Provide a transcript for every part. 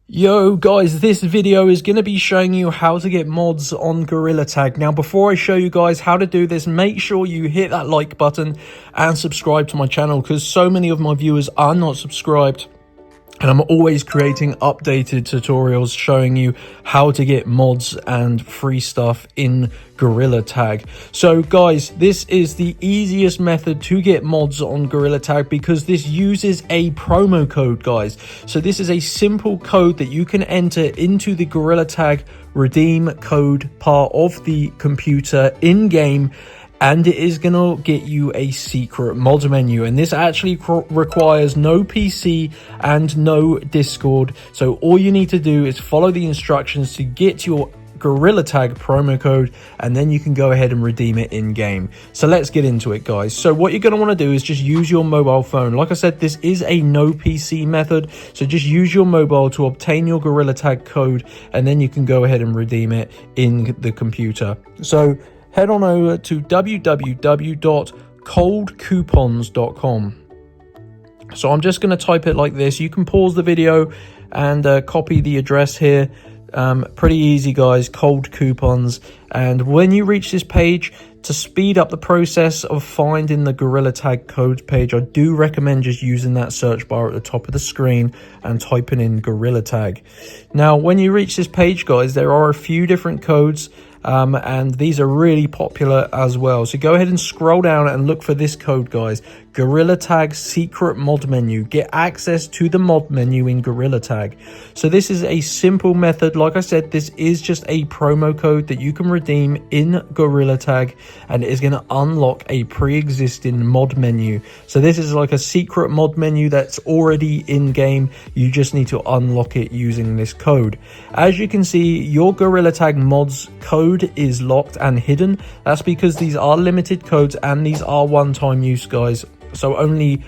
Yo guys, this video is going to be showing you how to get mods on Gorilla Tag. Now before I show you guys how to do this, make sure you hit that like button and subscribe to my channel because so many of my viewers are not subscribed. And I'm always creating updated tutorials showing you how to get mods and free stuff in Gorilla Tag. So guys, this is the easiest method to get mods on Gorilla Tag because this uses a promo code, guys. So this is a simple code that you can enter into the Gorilla Tag redeem code part of the computer in-game, and it is going to get you a secret mod menu. And this actually requires no PC and no Discord. So all you need to do is follow the instructions to get your Gorilla Tag promo code, and then you can go ahead and redeem it in game. So let's get into it, guys. So what you're going to want to do is just use your mobile phone. Like I said, this is a no PC method, so just use your mobile to obtain your Gorilla Tag code, and then you can go ahead and redeem it in the computer. So head on over to www.coldcoupons.com. So I'm just going to type it like this. You can pause the video and copy the address here. Pretty easy, guys. Cold Coupons. And when you reach this page, to speed up the process of finding the Gorilla Tag code page, I do recommend just using that search bar at the top of the screen and typing in Gorilla Tag. Now when you reach this page, guys, there are a few different codes, and these are really popular as well. So go ahead and scroll down and look for this code, guys. Gorilla Tag secret mod menu. Get access to the mod menu in Gorilla Tag. So this is a simple method. Like I said, this is just a promo code that you can redeem in Gorilla Tag, and it is going to unlock a pre-existing mod menu. So this is like a secret mod menu that's already in game. You just need to unlock it using this code. As you can see, your Gorilla Tag mods code is locked and hidden. That's because these are limited codes and these are one-time use, guys. So only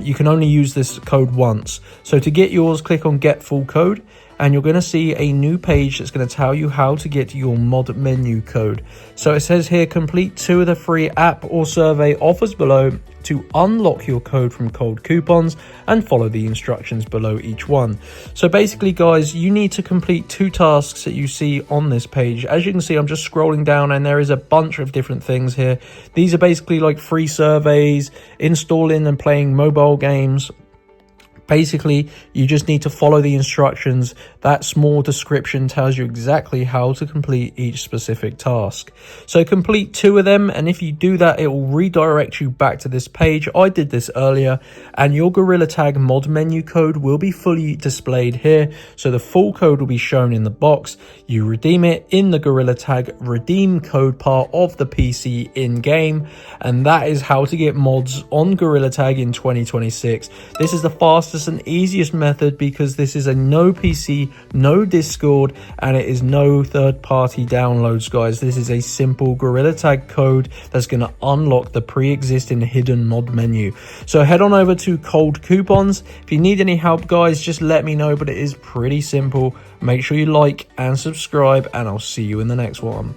you can only use this code once. So to get yours, click on get full code, and you're going to see a new page that's going to tell you how to get your mod menu code. So it says here, complete 2 of the free app or survey offers below to unlock your code from Cold Coupons, and follow the instructions below each one. So basically, guys, you need to complete 2 tasks that you see on this page. As you can see, I'm just scrolling down and there is a bunch of different things here. These are basically like free surveys, installing and playing mobile games. Basically, you just need to follow the instructions. That small description tells you exactly how to complete each specific task. So complete 2 of them, and if you do that, it will redirect you back to this page. I did this earlier, and your Gorilla Tag mod menu code will be fully displayed here. So the full code will be shown in the box. You redeem it in the Gorilla Tag redeem code part of the PC in-game, and that is how to get mods on Gorilla Tag in 2026. This is the fastest and easiest method because this is a no PC, no Discord, and it is no third-party downloads, guys. This is a simple Gorilla Tag code that's going to unlock the pre-existing hidden mod menu. So head on over to Cold Coupons. If you need any help, guys, just let me know, but it is pretty simple. Make sure you like and subscribe, and I'll see you in the next one.